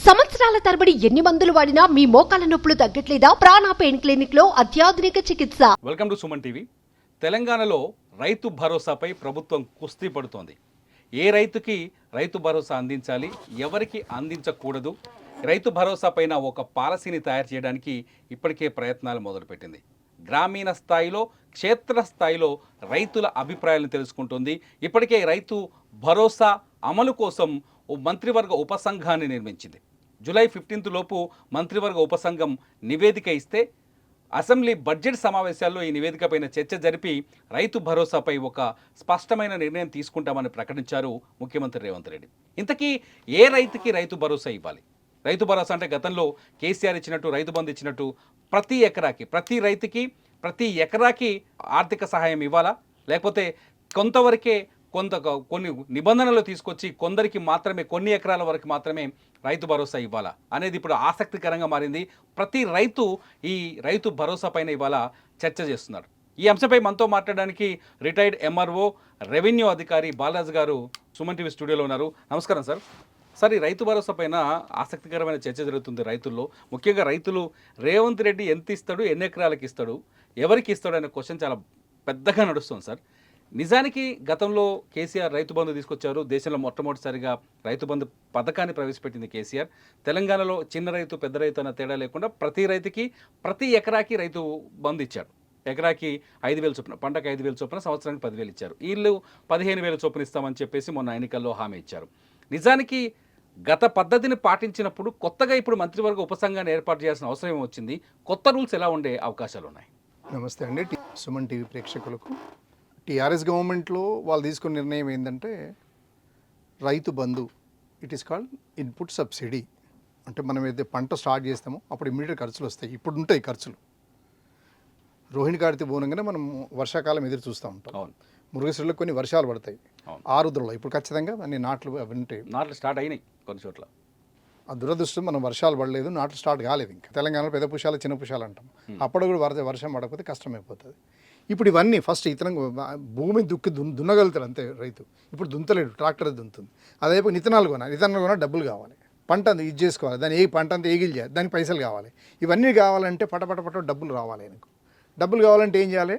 సంవత్సరాల తరబడి ఎన్ని మందులు వాడినా మీ మోకాల నొప్పులు తగ్గట్లేదా? ప్రాణ పెయిన్ క్లినిక్ లో అత్యాధునిక చికిత్స. Welcome to Suman TV. తెలంగాణలో రైతు భరోసాపై ప్రభుత్వం కుస్తీ పడుతోంది. ఏ రైతుకి రైతు భరోసా అందించాలి, ఎవరికి అందించకూడదు, రైతు భరోసా పైన ఒక పాలసీని తయారు చేయడానికి ఇప్పటికే ప్రయత్నాలు మొదలుపెట్టింది. గ్రామీణ స్థాయిలో, క్షేత్రస్థాయిలో రైతుల అభిప్రాయాలను తెలుసుకుంటుంది. ఇప్పటికే రైతు భరోసా అమలు కోసం ఓ మంత్రివర్గ ఉపసంఘాన్ని నిర్మించింది. జూలై 15 లోపు మంత్రివర్గ ఉపసంఘం నివేదిక ఇస్తే అసెంబ్లీ బడ్జెట్ సమావేశాల్లో ఈ నివేదికపైన చర్చ జరిపి రైతు భరోసాపై ఒక స్పష్టమైన నిర్ణయం తీసుకుంటామని ప్రకటించారు ముఖ్యమంత్రి రేవంత్ రెడ్డి. ఇంతకీ ఏ రైతుకి రైతు భరోసా ఇవ్వాలి? రైతు భరోసా అంటే గతంలో కేసీఆర్ ఇచ్చినట్టు, రైతు బంధు ఇచ్చినట్టు ప్రతి ఎకరాకి, ప్రతి రైతుకి ప్రతి ఎకరాకి ఆర్థిక సహాయం ఇవ్వాలా? లేకపోతే కొంతవరకే కొన్ని నిబంధనలు తీసుకొచ్చి కొందరికి మాత్రమే, కొన్ని ఎకరాల వరకు మాత్రమే రైతు భరోసా ఇవ్వాలా అనేది ఇప్పుడు ఆసక్తికరంగా మారింది. ప్రతి రైతు ఈ రైతు భరోసా పైన ఇవాళ చర్చ చేస్తున్నారు. ఈ అంశంపై మనతో మాట్లాడడానికి రిటైర్డ్ ఎంఆర్ఓ, రెవెన్యూ అధికారి బాలరాజు గారు సుమన్ టీవీ స్టూడియోలో ఉన్నారు. నమస్కారం సార్. సార్, ఈ రైతు భరోసా పైన ఆసక్తికరమైన చర్చ జరుగుతుంది రైతుల్లో. ముఖ్యంగా రైతులు రేవంత్ రెడ్డి ఎంత ఇస్తాడు, ఎన్ని ఎకరాలకు ఇస్తాడు, ఎవరికి ఇస్తాడు అనే క్వశ్చన్ చాలా పెద్దగా నడుస్తుంది సార్. నిజానికి గతంలో కేసీఆర్ రైతు బంధు తీసుకొచ్చారు. దేశంలో మొట్టమొదటిసారిగా రైతు బంధు పథకాన్ని ప్రవేశపెట్టింది కేసీఆర్. తెలంగాణలో చిన్న రైతు, పెద్ద రైతు అన్న తేడా లేకుండా ప్రతి రైతుకి ప్రతి ఎకరాకి రైతు బంధు ఇచ్చాడు. ఎకరాకి 5,000 చొప్పున, పంటకు 5,000 చొప్పున, సంవత్సరానికి 10,000 ఇచ్చారు. వీళ్ళు 15,000 చొప్పున ఇస్తామని చెప్పేసి మొన్న ఎన్నికల్లో హామీ ఇచ్చారు. నిజానికి గత పద్ధతిని పాటించినప్పుడు కొత్తగా ఇప్పుడు మంత్రివర్గ ఉపసంఘాన్ని ఏర్పాటు చేయాల్సిన అవసరం వచ్చింది. కొత్త రూల్స్ ఎలా ఉండే అవకాశాలు ఉన్నాయి? నమస్తే అండి. సుమన్ టీవీ ప్రేక్షకులకు. టీఆర్ఎస్ గవర్నమెంట్లో వాళ్ళు తీసుకున్న నిర్ణయం ఏంటంటే Rythu Bandhu, it is called input subsidy. అంటే మనం ఏదైతే పంట స్టార్ట్ చేస్తామో అప్పుడు ఇమ్మీడియట్ ఖర్చులు వస్తాయి. ఇప్పుడు ఉంటాయి ఖర్చులు. రోహిణి కార్తీ బోనంగానే మనం వర్షాకాలం ఎదురు చూస్తూ ఉంటాం. మురుగశ్రీలో కొన్ని వర్షాలు పడతాయి, ఆరుద్రలో. ఇప్పుడు ఖచ్చితంగా అన్ని నాట్లు అవి ఉంటాయి. నాట్లు స్టార్ట్ అయినాయి కొన్ని చోట్ల. ఆ దురదృష్టం, మనం వర్షాలు పడలేదు, నాట్లు స్టార్ట్ కాలేదు. ఇంకా తెలంగాణలో పెద్ద పుషాలు, చిన్న పుషాలు అంటాం. అప్పుడు కూడా వర్షం పడకపోతే కష్టమైపోతుంది. ఇప్పుడు ఇవన్నీ ఫస్ట్ ఇతనం భూమి దున్నగలుగుతాడు అంతే రైతు. ఇప్పుడు దుంతలేడు, ట్రాక్టర్ దున్నుతుంది. అదే విత్తనాలు కొనాలి, డబ్బులు కావాలి. పంట ఇది చేసుకోవాలి, దాన్ని పంట అంతా ఏగిల్ చేయాలి, దానికి పైసలు కావాలి. ఇవన్నీ కావాలంటే పట డబ్బులు రావాలి. ఆయనకు డబ్బులు కావాలంటే ఏం చేయాలి?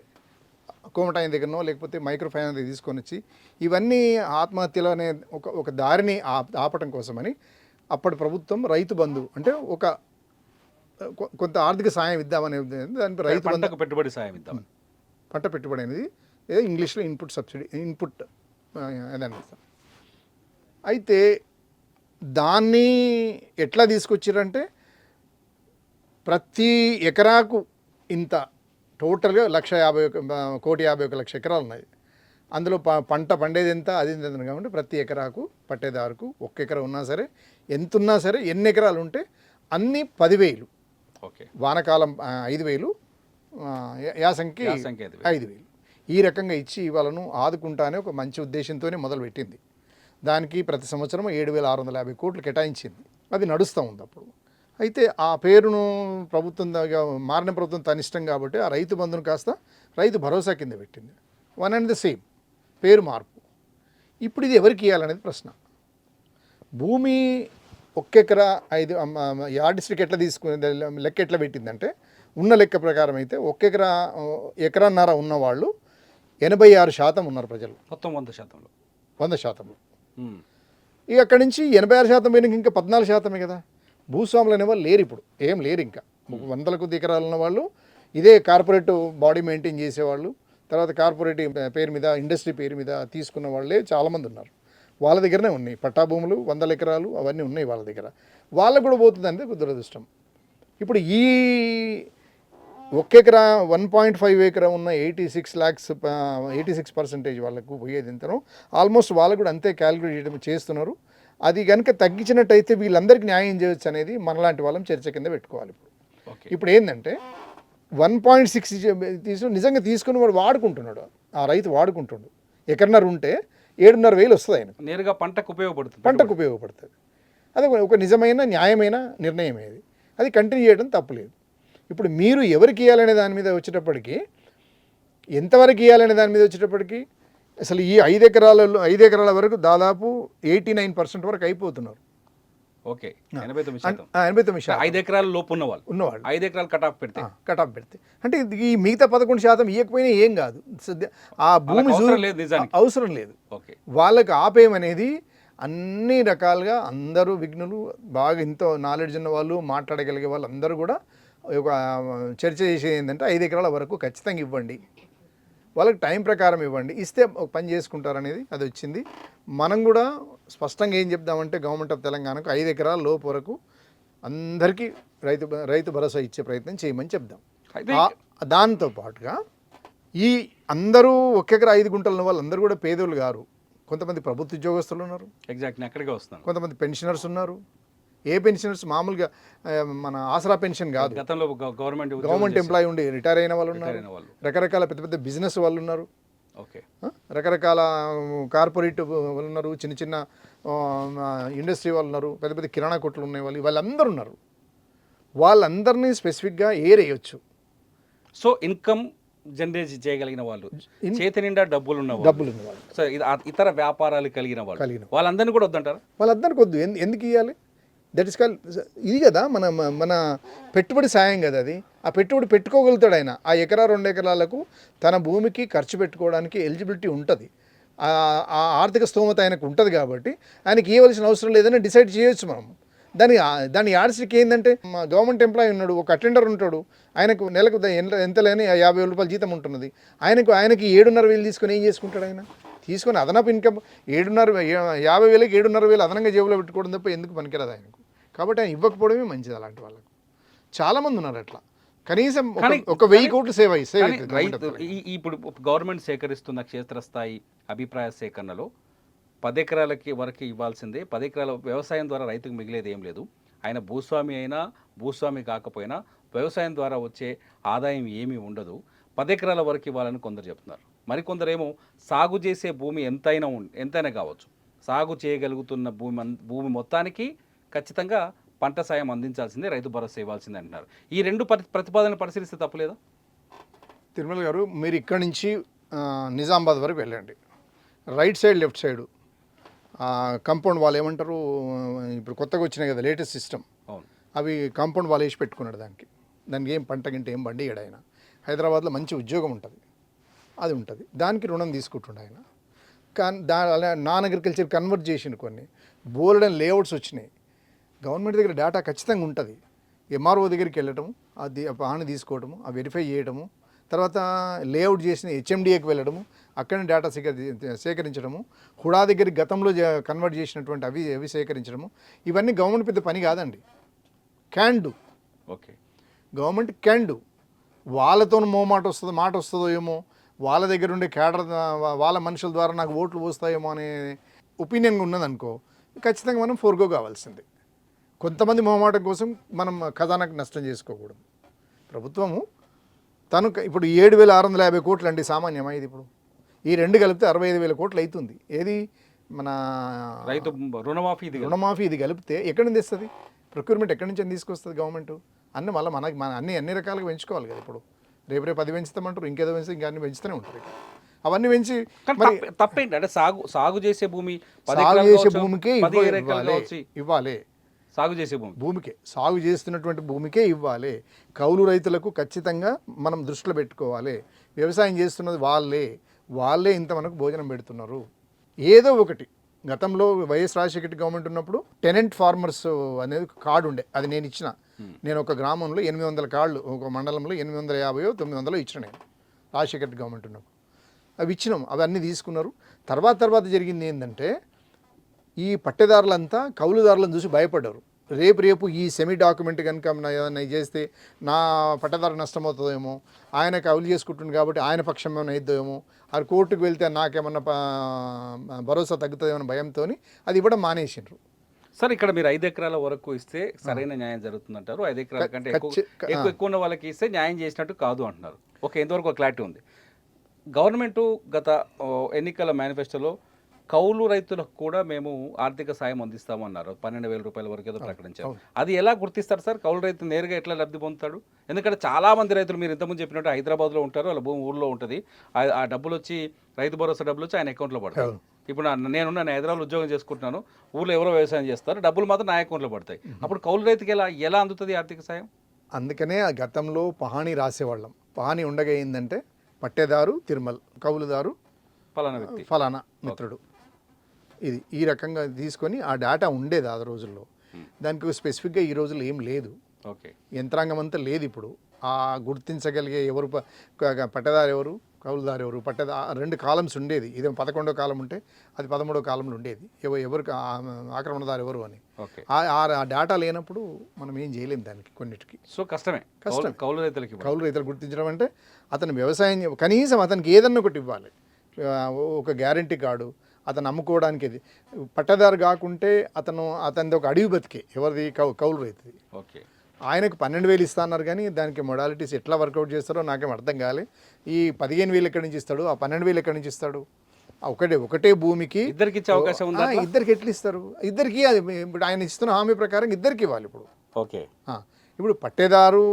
కోమటాయన దగ్గరనో లేకపోతే మైక్రో ఫైనాన్స్ దగ్గర తీసుకొని వచ్చి ఇవన్నీ ఆత్మహత్యలు అనే ఒక దారిని ఆపటం కోసమని అప్పటి ప్రభుత్వం రైతు బంధు అంటే కొంత ఆర్థిక సాయం ఇద్దామనే దానికి రైతు బంధుకు పెట్టుబడి సాయం ఇద్దాం. పంట పెట్టుబడి అనేది ఏదో ఇంగ్లీష్లో ఇన్పుట్ సబ్సిడీ, ఇన్పుట్ అదని. అయితే దాన్ని ఎట్లా తీసుకొచ్చారంటే ప్రతి ఎకరాకు ఇంత టోటల్గా 1,50,1,50,00,000 ఎకరాలు ఉన్నాయి. అందులో పంట పండేది ఎంత, అది ఎంత కాబట్టి ప్రతి ఎకరాకు పట్టేదారుకు 1 ఎకరా ఉన్నా సరే, ఎంత ఉన్నా సరే, ఎన్ని ఎకరాలు ఉంటే అన్నీ 10,000. ఓకే. వానకాలం 5,000, యాసంకి 5,000. ఈ రకంగా ఇచ్చి వాళ్ళను ఆదుకుంటానే ఒక మంచి ఉద్దేశంతోనే మొదలుపెట్టింది. దానికి ప్రతి సంవత్సరం 7,650 కోట్లు కేటాయించింది. అది నడుస్తూ ఉంది అప్పుడు. అయితే ఆ పేరును ప్రభుత్వం మారిన ప్రభుత్వం తన ఇష్టం కాబట్టి ఆ రైతు బంధును కాస్త రైతు భరోసా కింద పెట్టింది. వన్ అండ్ ద సేమ్, పేరు మార్పు. ఇప్పుడు ఇది ఎవరికి ఇవ్వాలనేది ప్రశ్న. భూమి 1 ఎకరా 5 యార్డిస్ట్రిక్ట్ ఎట్లా తీసుకునే లెక్క ఎట్లా పెట్టిందంటే, ఉన్న లెక్క ప్రకారం అయితే 1 ఎకరాన్నర ఉన్నవాళ్ళు 86% ఉన్నారు ప్రజలు. మొత్తం 100%. ఇక అక్కడి నుంచి 86% పోయినాక ఇంకా 14% కదా భూస్వాములు అనేవాళ్ళు లేరు. ఇప్పుడు ఏం లేరు. ఇంకా 100 కొద్ది ఎకరాలు ఉన్నవాళ్ళు ఇదే కార్పొరేట్ బాడీ మెయింటైన్ చేసేవాళ్ళు, తర్వాత కార్పొరేట్ పేరు మీద, ఇండస్ట్రీ పేరు మీద తీసుకున్న వాళ్ళే చాలామంది ఉన్నారు. వాళ్ళ దగ్గరనే ఉన్నాయి పట్టా భూములు, 100 ఎకరాలు అవన్నీ ఉన్నాయి వాళ్ళ దగ్గర. వాళ్ళకు కూడా పోతుంది అంటే దురదృష్టం. ఇప్పుడు ఈ 1 ఎకరా 1.5 ఎకరా ఉన్న 86% వాళ్ళకు పోయేది ఎంతనో ఆల్మోస్ట్ వాళ్ళకు కూడా అంతే క్యాలిక్యులేట్ చేస్తున్నారు. అది కనుక తగ్గించినట్టయితే వీళ్ళందరికీ న్యాయం చేయొచ్చు అనేది మనలాంటి వాళ్ళం చర్చ కింద పెట్టుకోవాలి. ఇప్పుడు ఏంటంటే 1.6 నిజంగా తీసుకుని వాడు వాడుకుంటున్నాడు, ఆ రైతు వాడుకుంటున్నాడు. ఎకరన్నర ఉంటే 7,500 వస్తుంది ఆయన నేరుగా పంటకు ఉపయోగపడుతుంది. అదే ఒక నిజమైన న్యాయమైన నిర్ణయం ఏది, అది కంటిన్యూ చేయడం తప్పులేదు. ఇప్పుడు మీరు ఎవరికి ఇవ్వాలనే దాని మీద వచ్చేటప్పటికి, ఎంతవరకు ఇవ్వాలనే దాని మీద వచ్చేటప్పటికి అసలు ఈ 5 ఎకరాల వరకు దాదాపు 89% వరకు అయిపోతున్నారు. ఓకే 89%. 89% 5 ఎకరాల లోపు ఉన్నవాళ్ళు ఉన్నవాళ్ళు 5 ఎకరాలు కట్ ఆఫ్ పెడితే కట్ ఆఫ్ పెడితే అంటే ఈ మిగతా 11% ఇవ్వకపోయినా ఏం కాదు. ఆ భూమి వాళ్ళకి అవసరం లేదు నిజానికి. అవసరం లేదు. ఓకే వాళ్ళకి ఆపేయమనేది అన్ని రకాలుగా అందరూ విఘ్నులు బాగా ఎంతో నాలెడ్జ్ ఉన్న వాళ్ళు మాట్లాడగలిగే వాళ్ళు అందరూ కూడా ఒక చర్చ చేసేది ఏంటంటే 5 ఎకరాల వరకు ఖచ్చితంగా ఇవ్వండి, వాళ్ళకి టైం ప్రకారం ఇవ్వండి, ఇస్తే ఒక పని చేసుకుంటారనేది అది వచ్చింది. మనం కూడా స్పష్టంగా ఏం చెప్దామంటే గవర్నమెంట్ ఆఫ్ తెలంగాణకు 5 ఎకరాల లోపు వరకు అందరికీ రైతు భరోసా ఇచ్చే ప్రయత్నం చేయమని చెప్దాం. దాంతో పాటుగా ఈ అందరూ ఒక ఎకరా 5 గుంటలు ఉన్న వాళ్ళందరూ కూడా పేదోళ్ళు గారు. కొంతమంది ప్రభుత్వ ఉద్యోగస్తులు ఉన్నారు, ఎగ్జాక్ట్ అక్కడికే వస్తాను. కొంతమంది పెన్షనర్స్ ఉన్నారు. ఏ పెన్షనర్స్ మామూలుగా మన ఆసరా పెన్షన్ కాదు, గతంలో గవర్నమెంట్ ఎంప్లాయీ ఉండి రిటైర్ అయిన వాళ్ళు ఉన్నారు, రకరకాల పెద్ద పెద్ద బిజినెస్ వాళ్ళు ఉన్నారు, ఓకే రకరకాల కార్పొరేట్ వాళ్ళు ఉన్నారు, చిన్న చిన్న ఇండస్ట్రీ వాళ్ళు ఉన్నారు, పెద్ద పెద్ద కిరాణా కొట్లు ఉన్నాయి, వాళ్ళందరూ ఉన్నారు. వాళ్ళందరినీ స్పెసిఫిక్గా ఏరేయచ్చు. సో ఇన్కమ్ జనరేట్ చేయగలిగిన వాళ్ళు, చేతి నిండా డబ్బులు ఉన్న వాళ్ళు, సో ఇతర వ్యాపారాలు కలిగిన వాళ్ళు, వాళ్ళందరినీ కూడా వద్దంటారా? వాళ్ళందరికీ వద్దు. ఎందుకు ఇవ్వాలి? దట్ ఇస్ కాల్ ఇది కదా మన పెట్టుబడి సాయం కదా అది. ఆ పెట్టుబడి పెట్టుకోగలుగుతాడు ఆయన. ఆ ఎకరా 2 ఎకరాలకు తన భూమికి ఖర్చు పెట్టుకోవడానికి ఎలిజిబిలిటీ ఉంటుంది, ఆ ఆర్థిక స్తోమత ఆయనకు ఉంటుంది. కాబట్టి ఆయనకి ఇవ్వాల్సిన అవసరం లేదని డిసైడ్ చేయొచ్చు మనం. దాని యాడ్స్కి ఏంటంటే మా గవర్నమెంట్ ఎంప్లాయీ ఉన్నాడు, ఒక అటెండర్ ఉంటాడు, ఆయనకు నెలకు ఎంత లేని 50,000 రూపాయలు జీతం ఉంటున్నది. ఆయనకి 7,500 తీసుకొని ఏం చేసుకుంటాడు? ఆయన తీసుకొని అదనపు ఇన్కమ్ 50,000కి 7,500 అదనంగా జేబులో పెట్టుకోవడం తప్ప ఎందుకు పనికిరాదు ఆయనకు. కాబట్టి ఆయన ఇవ్వకపోవడమే మంచిది. అలాంటి వాళ్ళకు చాలామంది ఉన్నారు అట్లా. కనీసం ఒక 1,000 కోట్లు సేవ్ ఇప్పుడు గవర్నమెంట్ సేకరిస్తున్న క్షేత్రస్థాయి అభిప్రాయ సేకరణలో 10 ఎకరాలకి వరకు ఇవ్వాల్సిందే. 10 ఎకరాల వ్యవసాయం ద్వారా రైతుకు మిగిలేది ఏం లేదు. ఆయన భూస్వామి అయినా భూస్వామి కాకపోయినా వ్యవసాయం ద్వారా వచ్చే ఆదాయం ఏమీ ఉండదు. 10 ఎకరాల వరకు ఇవ్వాలని కొందరు చెప్తున్నారు. మరికొందరేమో సాగు చేసే భూమి ఎంతైనా కావచ్చు, సాగు చేయగలుగుతున్న భూమి మొత్తానికి ఖచ్చితంగా పంట సాయం అందించాల్సిందే, రైతు భరోసా ఇవ్వాల్సిందే అంటున్నారు. ఈ 2 ప్రతిపాదనలు పరిశీలిస్తే తప్పలేదా? తిరుమల గారు, మీరు ఇక్కడి నుంచి నిజామాబాద్ వరకు వెళ్ళండి. Right side left side compound wall ఏమంటారు, ఇప్పుడు కొత్తగా వచ్చినాయి కదా లేటెస్ట్ సిస్టమ్, అవి కాంపౌండ్ వాల్ వేసి పెట్టుకున్నాడు. దానికి ఏం పంట గింట ఏం బండి ఆయన. హైదరాబాద్లో మంచి ఉద్యోగం ఉంటుంది, అది ఉంటుంది. దానికి రుణం తీసుకుంటుండే ఆయన. కానీ అలా నాన్ అగ్రికల్చర్ కన్వర్ట్ చేసిండు. కొన్ని బోల్డ్ అండ్ లేఅవుట్స్ వచ్చినాయి. గవర్నమెంట్ దగ్గర డేటా ఖచ్చితంగా ఉంటుంది. ఎంఆర్ఓ దగ్గరికి వెళ్ళటము, అది పాని తీసుకోవటము, ఆ వెరిఫై చేయడము, తర్వాత లేఅవుట్ చేసిన హెచ్ఎండిఏకి వెళ్ళడము, అక్కడనే డేటా సేకరించడము, హుడా దగ్గరికి గతంలో కన్వర్ట్ చేసినటువంటి అవి సేకరించడము, ఇవన్నీ గవర్నమెంట్ పెద్ద పని కాదండి. Can do. Okay, government can do. వాళ్ళతో మాట వస్తుందో ఏమో, వాళ్ళ దగ్గర ఉండే క్యాడర్, వాళ్ళ మనుషుల ద్వారా నాకు ఓట్లు పోస్తాయేమో అనే ఒపీనియన్ ఉన్నదనుకో, ఖచ్చితంగా మనం ఫోర్గో కావాల్సిందే. కొంతమంది మొహమాటం కోసం మనం ఖజానాకు నష్టం చేసుకోకూడదు. ప్రభుత్వము ఇప్పుడు 7,650 కోట్లు అండి సామాన్యమా ఇది? ఇప్పుడు ఈ 2 కలిపితే 65,000 కోట్లు అవుతుంది. ఏది మన రైతు రుణమాఫీ ఇది కలిపితే ఎక్కడి నుంచి తెస్తుంది? ప్రొక్యూర్మెంట్ ఎక్కడి నుంచి తీసుకొస్తుంది గవర్నమెంట్? మళ్ళీ మన అన్ని రకాలుగా పెంచుకోవాలి కదా. ఇప్పుడు రేపు 10 పెంచుతామంటారు, ఇంకేదో పెంచితే ఇంకా అన్ని పెంచుతూనే ఉంటారు. అవన్నీ పెంచి తప్పేంటి అంటే సాగు చేసే భూమికే ఇవ్వాలి. సాగు చేస్తున్నటువంటి భూమికే ఇవ్వాలి. కౌలు రైతులకు ఖచ్చితంగా మనం దృష్టిలో పెట్టుకోవాలి. వ్యవసాయం చేస్తున్నది వాళ్ళే ఇంత మనకు భోజనం పెడుతున్నారు. ఏదో ఒకటి గతంలో వైఎస్ రాజశేఖర గవర్నమెంట్ ఉన్నప్పుడు టెనెంట్ ఫార్మర్స్ అనేది కార్డు ఉండే, అది నేను ఇచ్చిన. నేను ఒక గ్రామంలో 800 కార్డులు, ఒక మండలంలో 850 900 ఇచ్చిన నేను రాజశేఖర గవర్నమెంట్ ఉన్నప్పుడు. అవి ఇచ్చినాం, అవన్నీ తీసుకున్నారు. తర్వాత జరిగింది ఏంటంటే, ఈ పట్టెదారులంతా కౌలుదారులను చూసి భయపడ్డారు. రేపు ఈ సెమీ డాక్యుమెంట్ కనుక ఏదైనా చేస్తే నా పట్టదారు నష్టమవుతుందేమో, ఆయన కౌలు చేసుకుంటుంది కాబట్టి ఆయన పక్షం ఏమైనా అయిద్దేమో, అది కోర్టుకు వెళ్తే నాకేమన్నా భరోసా తగ్గుతుందేమో భయంతో అది ఇవ్వడం మానేసిండ్రు. సార్, ఇక్కడ మీరు 5 ఎకరాల వరకు ఇస్తే సరైన న్యాయం జరుగుతుందంటారు. 5 ఎకరాల కంటే ఎక్కువ ఉన్న వాళ్ళకి ఇస్తే న్యాయం చేసినట్టు కాదు అంటున్నారు. ఓకే, ఎంతవరకు క్లారిటీ ఉంది? గవర్నమెంట్ గత ఎన్నికల మేనిఫెస్టోలో కౌలు రైతులకు కూడా మేము ఆర్థిక సాయం అందిస్తామన్నారు. 12,000 రూపాయల వరకు ఏదో ప్రకటించారు. అది ఎలా గుర్తిస్తారు సార్? కౌలు రైతు నేరుగా ఎట్లా లబ్ధి పొందుతాడు? ఎందుకంటే చాలామంది రైతులు మీరు ఇంతకుముందు చెప్పినట్టు హైదరాబాద్లో ఉంటారు, వాళ్ళ భూమి ఊళ్ళో ఉంటుంది. ఆ డబ్బులు వచ్చి రైతు భరోసా డబ్బులు వచ్చి ఆయన అకౌంట్లో పడతాయి. ఇప్పుడు నేను హైదరాబాద్ ఉద్యోగం చేసుకుంటున్నాను, ఊళ్ళో ఎవరో వ్యవసాయం చేస్తారు, డబ్బులు మాత్రం నా అకౌంట్లో పడతాయి. అప్పుడు కౌలు రైతుకి ఎలా అందుతుంది ఆర్థిక సాయం? అందుకనే ఆ గతంలో పహాణి రాసేవాళ్ళం. పహాణి ఉండగా ఏంటంటే పట్టేదారు తిరుమల్, కౌలుదారు ఫలానా వ్యక్తి, ఫలానా మిత్రుడు, ఇది ఈ రకంగా తీసుకొని ఆ డేటా ఉండేది ఆ రోజుల్లో. దానికి స్పెసిఫిక్గా ఈ రోజుల్లో ఏం లేదు. ఓకే, యంత్రాంగం అంతా లేదు ఇప్పుడు. ఆ గుర్తించగలిగే ఎవరు పట్టేదారు ఎవరు, కౌలుదారు ఎవరు, రెండు కాలమ్స్ ఉండేది. ఇది 11వ కాలం ఉంటే అది 13వ కాలంలో ఉండేది, ఎవరికి ఆక్రమణదారు ఎవరు అని. ఓకే, ఆ డేటా లేనప్పుడు మనం ఏం చేయలేం దానికి కొన్నిటికి. సో కష్టం కౌలు రైతులకి. కౌలు రైతులు గుర్తించడం అంటే అతను వ్యవసాయం కనీసం అతనికి ఏదన్నా ఒకటి ఇవ్వాలి, ఒక గ్యారంటీ కార్డు, అతను అమ్ముకోవడానికి. ఇది పట్టదారు కాకుంటే అతనిది ఒక అడవి బతికే, ఎవరిది కౌలు రైతుది. ఓకే, ఆయనకు 12,000 ఇస్తా అన్నారు, కానీ దానికి మొడాలిటీస్ ఎట్లా వర్కౌట్ చేస్తారో నాకేం అర్థం కాలే. ఈ 15,000 ఎక్కడి నుంచి ఇస్తాడు, ఆ 12,000 ఎక్కడి నుంచి ఇస్తాడు? ఒకటే భూమికి ఇద్దరికి ఇచ్చే అవకాశం ఉందా? ఇద్దరికి ఎట్లా ఇస్తారు? ఇద్దరికి అది ఇప్పుడు ఆయన ఇస్తున్న హామీ ప్రకారం ఇద్దరికి ఇవ్వాలి ఇప్పుడు. ఓకే, ఇప్పుడు పట్టేదారు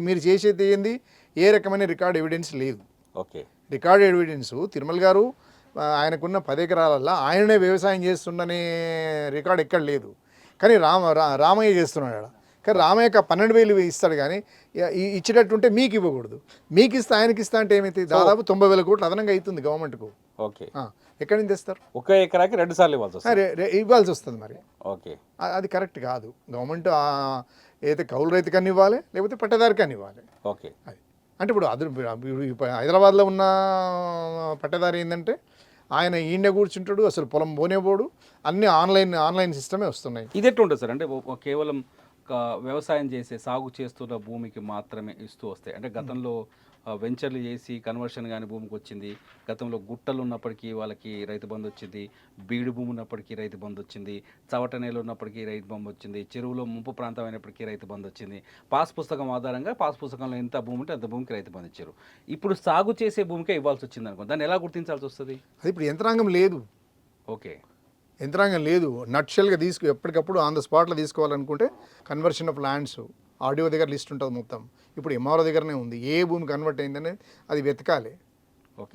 మీరు చేసేది ఏంది? ఏ రకమైన రికార్డ్ ఎవిడెన్స్ లేదు. ఓకే, రికార్డ్ ఎవిడెన్స్ తిరుమల గారు ఆయనకున్న 10 ఎకరాలల్లో ఆయననే వ్యవసాయం చేస్తుండనే రికార్డ్ ఎక్కడ లేదు. కానీ రామయ్య చేస్తున్నాడు. కానీ రామయ్యకి 12,000 ఇస్తాడు, కానీ ఇచ్చేటట్టుంటే మీకు ఇవ్వకూడదు. మీకు ఇస్తే ఆయనకి ఇస్తా అంటే ఏమైతే దాదాపు 90,000 కోట్లు అదనంగా అవుతుంది గవర్నమెంట్కు. ఓకే, ఎక్కడి నుంచి తెస్తారు? ఒక ఎకరాకి 2 సార్లు ఇవ్వాల్సి వస్తుంది మరి. ఓకే, అది కరెక్ట్ కాదు. గవర్నమెంట్ ఏదైతే కౌలు రైతు కన్నా ఇవ్వాలి, లేకపోతే పట్టేదారు కన్నా ఇవ్వాలి. ఓకే, అది అంటే ఇప్పుడు హైదరాబాద్లో ఉన్న పట్టేదారు ఏంటంటే ఆయన ఈయన కూర్చుంటాడు, అసలు పొలం పోనేపోడు, అన్నీ ఆన్లైన్ సిస్టమే వస్తున్నాయి. ఇది ఎట్లా ఉంటుంది సార్? అంటే కేవలం వ్యవసాయం చేసే సాగు చేస్తున్న భూమికి మాత్రమే ఇస్తూ వస్తాయి. అంటే గతంలో వెంచర్లు చేసి కన్వర్షన్ కానీ భూమికి వచ్చింది, గతంలో గుట్టలు ఉన్నప్పటికీ వాళ్ళకి రైతు బంధు వచ్చింది, బీడు భూమి ఉన్నప్పటికీ రైతు బంధు వచ్చింది, చవట నేల ఉన్నప్పటికీ రైతు బంధు వచ్చింది, చెరువులో ముంపు ప్రాంతం అయినప్పటికీ రైతు బంధు వచ్చింది. పాస్ పుస్తకం ఆధారంగా పాస్ పుస్తకంలో ఎంత భూమి ఉంటే అంత భూమికి రైతు బంధు ఇచ్చారు. ఇప్పుడు సాగు చేసే భూమికే ఇవ్వాల్సి వచ్చింది అనుకో, దాన్ని ఎలా గుర్తించాల్సి వస్తుంది? అది ఇప్పుడు యంత్రాంగం లేదు. ఓకే, యంత్రాంగం లేదు. నట్షల్గా ఎప్పటికప్పుడు ఆన్ ద స్పాట్లో తీసుకోవాలనుకుంటే కన్వర్షన్ ఆఫ్ ల్యాండ్స్ ఆడియో దగ్గర లిస్ట్ ఉంటుంది మొత్తం. ఇప్పుడు ఎంఆర్ఓ దగ్గరనే ఉంది. ఏ భూమి కన్వర్ట్ అయిందని అది వెతకాలి.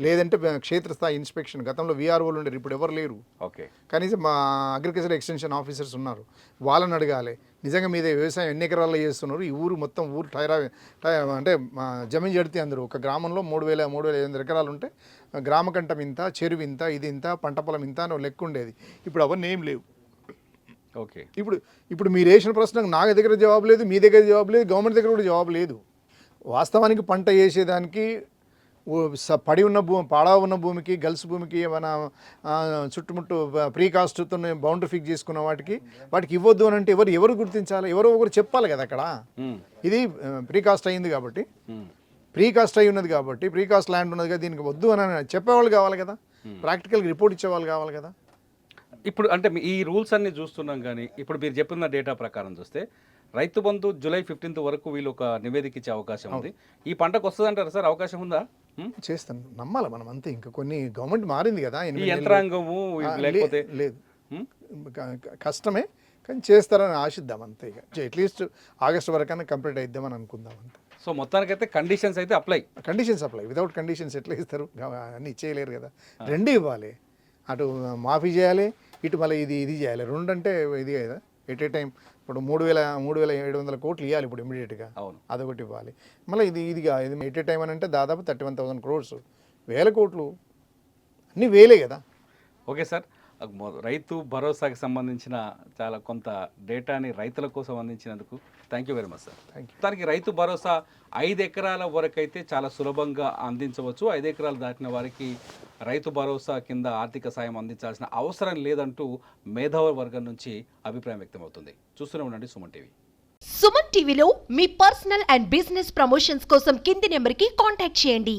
లేదంటే క్షేత్రస్థాయి ఇన్స్పెక్షన్. గతంలో వీఆర్ఓలు ఉండేరు, ఇప్పుడు ఎవరు లేరు. ఓకే, కనీసం మా అగ్రికల్చర్ ఎక్స్టెన్షన్ ఆఫీసర్స్ ఉన్నారు, వాళ్ళని అడగాలి. నిజంగా మీద వ్యవసాయం ఎన్ని ఎకరాల్లో చేస్తున్నారు, ఈ ఊరు మొత్తం అంటే జమీన్ జడితే అందరూ ఒక గ్రామంలో 3,500 ఎకరాలు ఉంటే గ్రామ కంఠం ఇంత, చెరువు ఇంత, ఇది ఇంత, పంట పొలం ఇంత అని లెక్క ఉండేది. ఇప్పుడు అవన్నీ ఏం లేవు. ఓకే, ఇప్పుడు మీరు వేసిన ప్రశ్నకు నా దగ్గర జవాబు లేదు, మీ దగ్గర జవాబు లేదు, గవర్నమెంట్ దగ్గర కూడా జవాబు లేదు. వాస్తవానికి పంట వేసేదానికి పడి ఉన్న పాడా ఉన్న భూమికి, గల్స్ భూమికి ఏమైనా చుట్టుముట్టు ప్రీ కాస్ట్తో బౌండరీ ఫిక్స్ చేసుకున్న వాటికి ఇవ్వద్దు అని అంటే ఎవరు గుర్తించాలి? ఎవరో ఒకరు చెప్పాలి కదా. అక్కడ ఇది ప్రీ కాస్ట్ అయ్యింది కాబట్టి, ప్రీ కాస్ట్ అయి ఉన్నది కాబట్టి, ప్రీ కాస్ట్ ల్యాండ్ ఉన్నది కదా, దీనికి వద్దు అని చెప్పేవాళ్ళు కావాలి కదా, ప్రాక్టికల్గా రిపోర్ట్ ఇచ్చేవాళ్ళు కావాలి కదా. ఇప్పుడు అంటే ఈ రూల్స్ అన్ని చూస్తున్నాం, కానీ ఇప్పుడు మీరు చెప్పిన డేటా ప్రకారం చూస్తే రైతు బంధు జూలై 15 వరకు వీళ్ళు ఒక నివేదిక ఇచ్చే అవకాశం ఉంది. ఈ పంటకు వస్తుంది అంటారు సార్? అవకాశం ఉందా? చేస్తాను, నమ్మాలి మనం అంతే. ఇంకా కొన్ని గవర్నమెంట్ మారింది కదా, యంత్రాంగము లేకపోతే లేదు, కష్టమే, కానీ చేస్తారని ఆశిద్దాం అంతే. ఇక అట్లీస్ట్ ఆగస్టు వరకైనా కంప్లీట్ అయిద్దామని అనుకుందాం అంతే. సో మొత్తానికైతే కండిషన్స్ అయితే అప్లై. వితౌట్ కండిషన్స్ ఎట్లా ఇస్తారు? అన్నీ ఇచ్చేయలేరు కదా. రెండు ఇవ్వాలి, అటు మాఫీ చేయాలి, ఇటు మళ్ళీ ఇది చేయాలి. రెండు అంటే ఇది కదా ఎట్ ఏ టైం. ఇప్పుడు 3,700 కోట్లు ఇవ్వాలి ఇప్పుడు ఇమీడియట్గా, అదొకటి ఇవ్వాలి. మళ్ళీ ఇది ఎట్ ఏ టైం అని అంటే దాదాపు 31,000 crores, 1,000 కోట్లు, అన్నీ వేలే కదా. ఓకే సార్, రైతు భరోసాకి సంబంధించిన చాలా కొంత డేటాని రైతుల కోసం అందించినందుకు thank you very much sir. దానికి రైతు భరోసా 5 ఎకరాల వరకు అయితే చాలా సులభంగా అందించవచ్చు. 5 ఎకరాలు దాటిన వారికి రైతు భరోసా కింద ఆర్థిక సాయం అందించాల్సిన అవసరం లేదంటూ మేధావుల వర్గం నుంచి అభిప్రాయం వ్యక్తమవుతుంది. చూస్తూనే ఉండండి సుమన్ టీవీ. సుమన్ టీవీలో మీ పర్సనల్ అండ్ బిజినెస్ ప్రమోషన్స్ కోసం కింది నెంబర్కి కాంటాక్ట్ చేయండి.